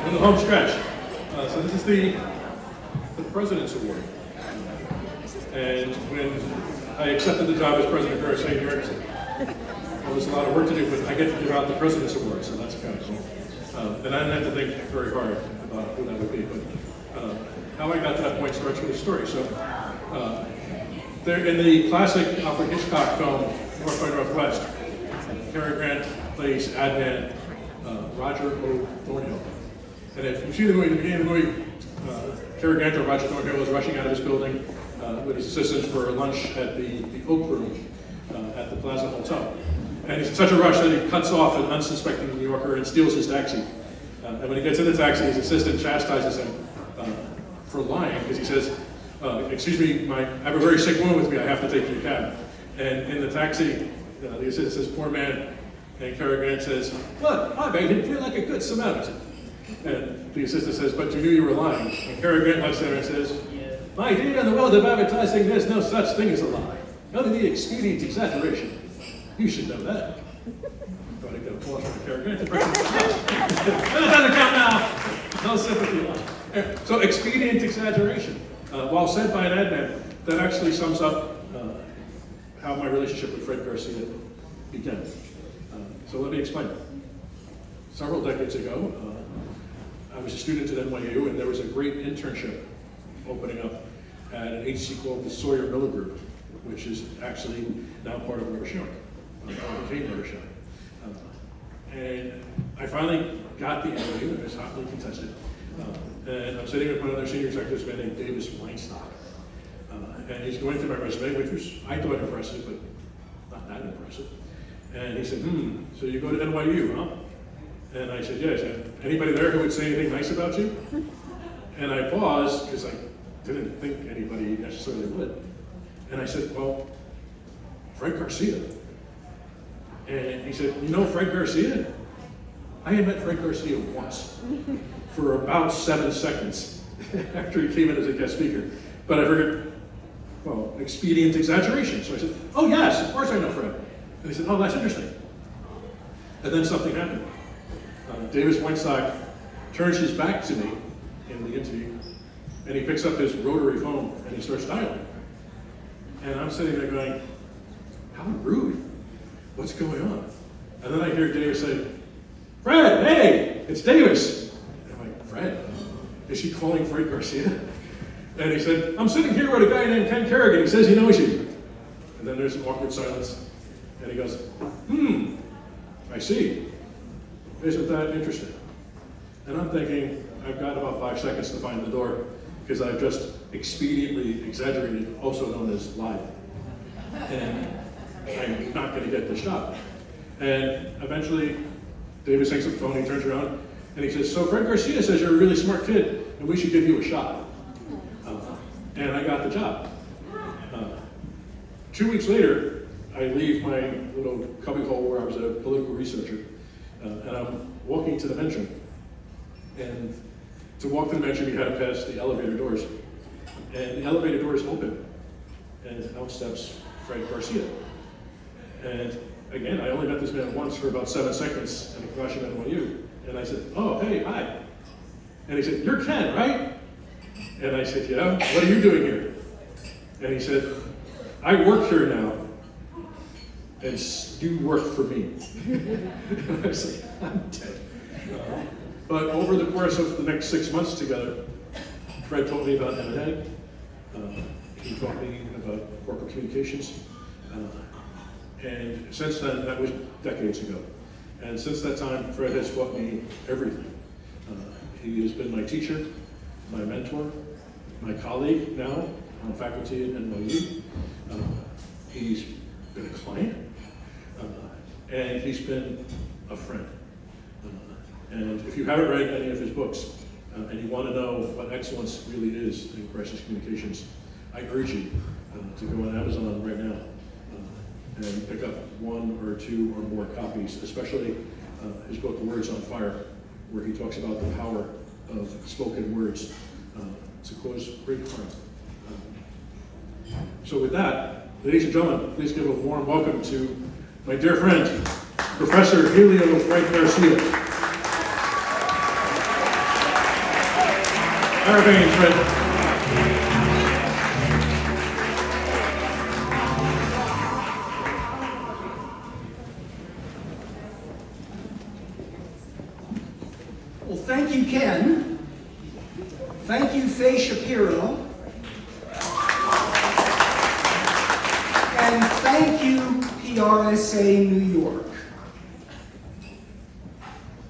in the home stretch. So this is the President's Award. And when I accepted the job as president of PRSA-NY, I said, well, there's a lot of work to do, but I get to give out the President's Award, so that's kind of cool. And I didn't have to think very hard about who that would be, but how I got to that point starts with a story. So there, in the classic Alfred Hitchcock film, North by Northwest, Cary Grant plays Adnan Roger O. Thornhill. And if you see the movie, at the beginning of the movie, Cary Grant or Roger Thornhill was rushing out of his building with his assistants for lunch at the Oak Room at the Plaza Hotel. And he's in such a rush that he cuts off an unsuspecting New Yorker and steals his taxi. And when he gets in the taxi, his assistant chastises him for lying, because he says, excuse me, I have a very sick woman with me, I have to take your cab. And in the taxi, the assistant says, poor man. And Cary Grant says, look, I made him feel like a good Samaritan. And the assistant says, but you knew you were lying. And Cary Grant looks there and says, my dear, in the world of advertising, there's no such thing as a lie. Only the expedient exaggeration. You should know that. Got to get applause from Cary Grant. That doesn't count now. No sympathy. So expedient exaggeration. While said by an admin, that actually sums up how my relationship with Fred Garcia began. So let me explain. Several decades ago, I was a student at NYU, and there was a great internship opening up at an agency called the Sawyer Miller Group, which is actually now part of Rubber Showing, became Rubber Showing. And I finally got the interview, and it was hotly contested. And I'm sitting with one of their senior executives, a man named Davis Weinstock. And he's going through my resume, which was, I thought, impressive, but not that impressive. And he said, so you go to NYU, huh? And I said, yes. Anybody there who would say anything nice about you? And I paused, because I didn't think anybody necessarily would. And I said, well, Fred Garcia. And he said, you know Fred Garcia? I had met Fred Garcia once for about 7 seconds after he came in as a guest speaker. But I figured, well, expedient exaggeration. So I said, oh yes, of course I know Fred. And he said, oh, that's interesting. And then something happened. Davis Weinstock turns his back to me in the interview, and he picks up his rotary phone and he starts dialing. And I'm sitting there going, how rude. What's going on? And then I hear Davis say, Fred, hey, it's Davis. And I'm like, Fred? Is she calling Fred Garcia? And he said, I'm sitting here with a guy named Ken Kerrigan. He says he knows you. And then there's an awkward silence. And he goes, I see. Isn't that interesting? And I'm thinking, I've got about 5 seconds to find the door, because I've just expediently exaggerated, also known as lied. And I'm not going to get this job. And eventually, Davis hangs up the phone, he turns around, and he says, so Fred Garcia says you're a really smart kid, and we should give you a shot. And I got the job. 2 weeks later, I leave my little cubbyhole where I was a political researcher, and I'm walking to the men's room. And to walk to the men's room, you had to pass the elevator doors. And the elevator doors open, and out steps Fred Garcia. And again, I only met this man once for about 7 seconds in a class at NYU. And I said, oh, hey, hi. And he said, you're Ken, right? And I said, yeah, what are you doing here? And he said, I work here now, and you work for me. And I was like, I'm dead. But over the course of the next 6 months together, Fred taught me about M&A. He taught me about corporate communications. And since then, that was decades ago. And since that time, Fred has taught me everything. He has been my teacher, my mentor, my colleague now on faculty at NYU. He's been a client, and he's been a friend. And if you haven't read any of his books, and you want to know what excellence really is in crisis communications, I urge you to go on Amazon right now and pick up 1 or 2 or more copies, especially his book, Words on Fire, where he talks about the power of spoken words to cause great harm. So with that, ladies and gentlemen, please give a warm welcome to my dear friend, Professor Helio Fred Garcia. Arabanes, Fred. Well, thank you, Ken. Thank you, Faye Shapiro. And thank you, PRSA New York.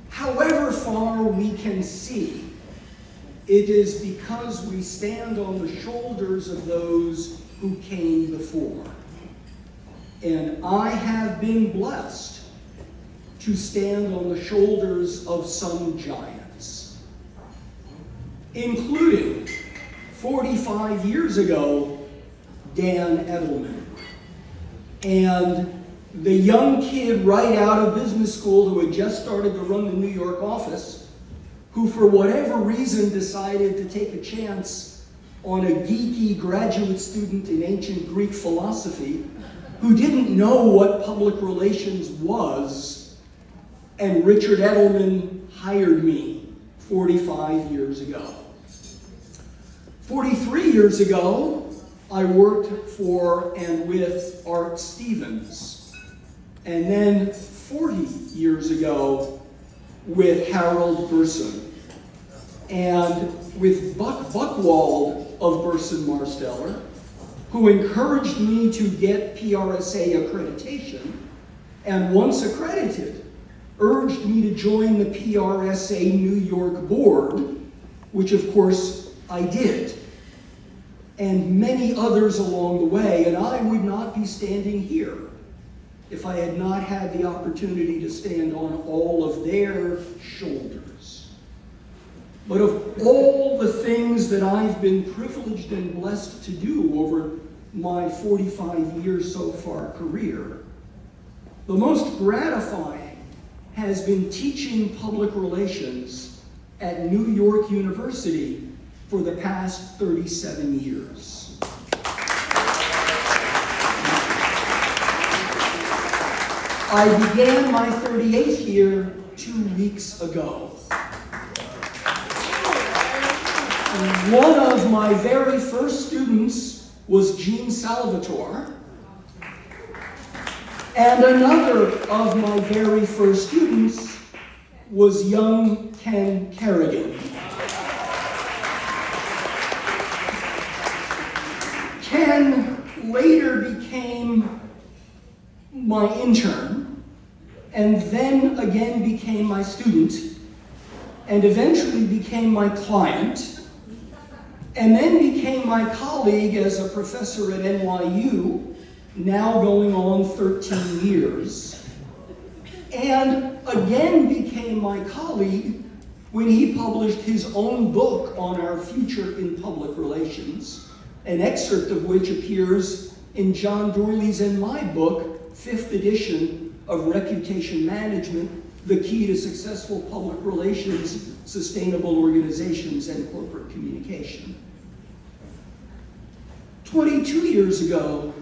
However far we can see, it is because we stand on the shoulders of those who came before. And I have been blessed to stand on the shoulders of some giants, including 45 years ago, Dan Edelman, and the young kid right out of business school who had just started to run the New York office, who for whatever reason decided to take a chance on a geeky graduate student in ancient Greek philosophy who didn't know what public relations was, and Richard Edelman hired me 45 years ago. 43 years ago, I worked for and with Art Stevens, and then 40 years ago with Harold Burson, and with Buck Buchwald of Burson Marsteller, who encouraged me to get PRSA accreditation, and once accredited, urged me to join the PRSA New York board, which of course I did, and many others along the way, and I would not be standing here if I had not had the opportunity to stand on all of their shoulders. But of all the things that I've been privileged and blessed to do over my 45 years so far career, the most gratifying has been teaching public relations at New York University for the past 37 years. I began my 38th year 2 weeks ago. And one of my very first students was Jean Salvatore, and another of my very first students was young Ken Kerrigan. Ken later became my intern, and then again became my student, and eventually became my client, and then became my colleague as a professor at NYU, now going on 13 years, and again became my colleague when he published his own book on our future in public relations, an excerpt of which appears in John Dourley's and my book, 5th edition of Reputation Management, The Key to Successful Public Relations, Sustainable Organizations, and Corporate Communication. 22 years ago,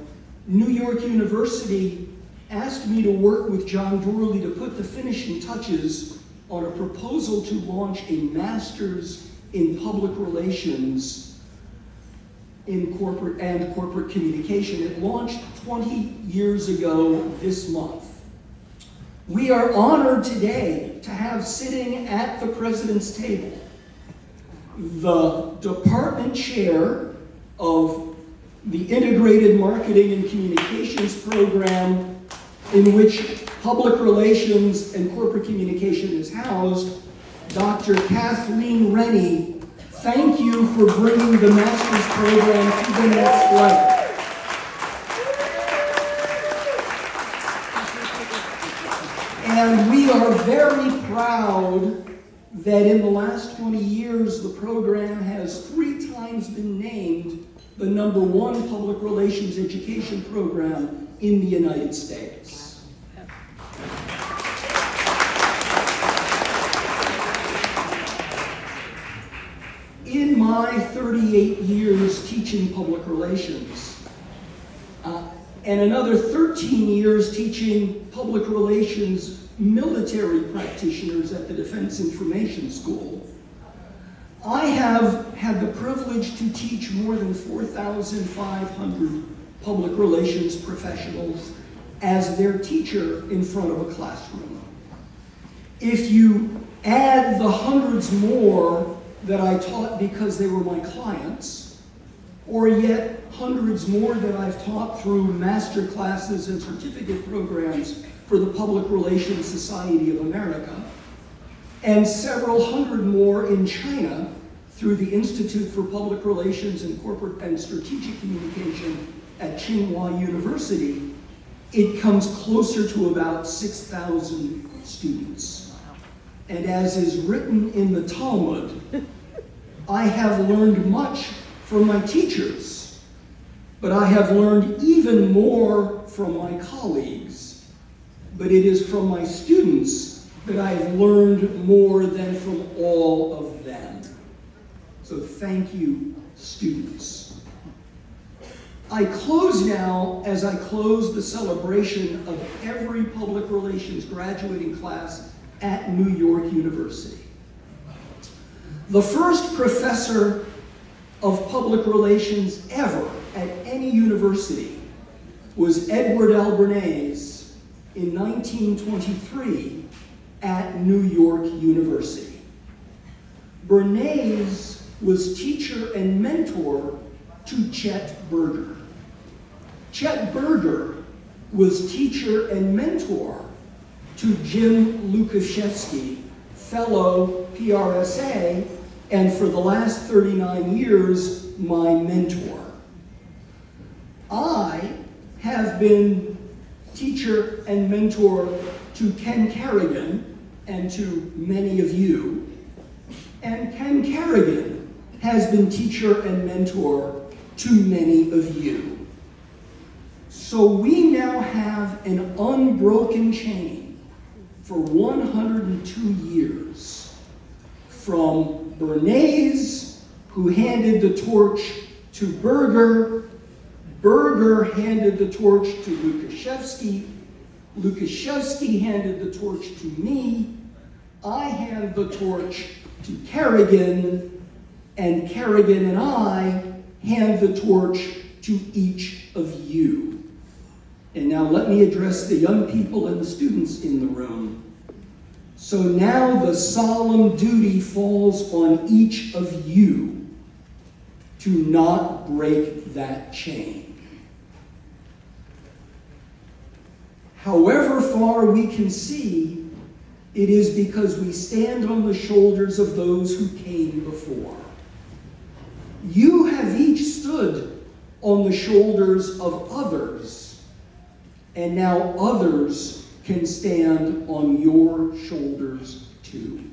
New York University asked me to work with John Dourley to put the finishing touches on a proposal to launch a master's in public relations in corporate communication. It launched 20 years ago this month. We are honored today to have sitting at the President's table the department chair of the Integrated Marketing and Communications Program, in which public relations and corporate communication is housed, Dr. Kathleen Rennie. Thank you for bringing the master's program to the next level. And we are very proud that in the last 20 years, the program has 3 times been named the #1 public relations education program in the United States. In my 38 years teaching public relations, and another 13 years teaching public relations military practitioners at the Defense Information School, I have had the privilege to teach more than 4,500 public relations professionals as their teacher in front of a classroom. If you add the hundreds more that I taught because they were my clients, or yet hundreds more that I've taught through master classes and certificate programs for the Public Relations Society of America, and several hundred more in China through the Institute for Public Relations and Corporate and Strategic Communication at Tsinghua University, it comes closer to about 6,000 students. And as is written in the Talmud, I have learned much from my teachers, but I have learned even more from my colleagues. But it is from my students that I've learned more than from all of them. So thank you, students. I close now, as I close the celebration of every public relations graduating class at New York University. The first professor of public relations ever at any university was Edward L. Bernays in 1923 at New York University. Bernays was teacher and mentor to Chet Berger. Chet Berger was teacher and mentor to Jim Lukashevsky, fellow PRSA, and for the last 39 years, my mentor. I have been teacher and mentor to Ken Kerrigan and to many of you, and Ken Kerrigan has been teacher and mentor to many of you. So we now have an unbroken chain for 102 years, from Bernays, who handed the torch to Berger, Berger handed the torch to Lukashevsky, Lukashevsky handed the torch to me, I hand the torch to Kerrigan, and Kerrigan and I hand the torch to each of you. And now let me address the young people and the students in the room. So now the solemn duty falls on each of you to not break that chain. However far we can see, it is because we stand on the shoulders of those who came before. You have each stood on the shoulders of others, and now others can stand on your shoulders too.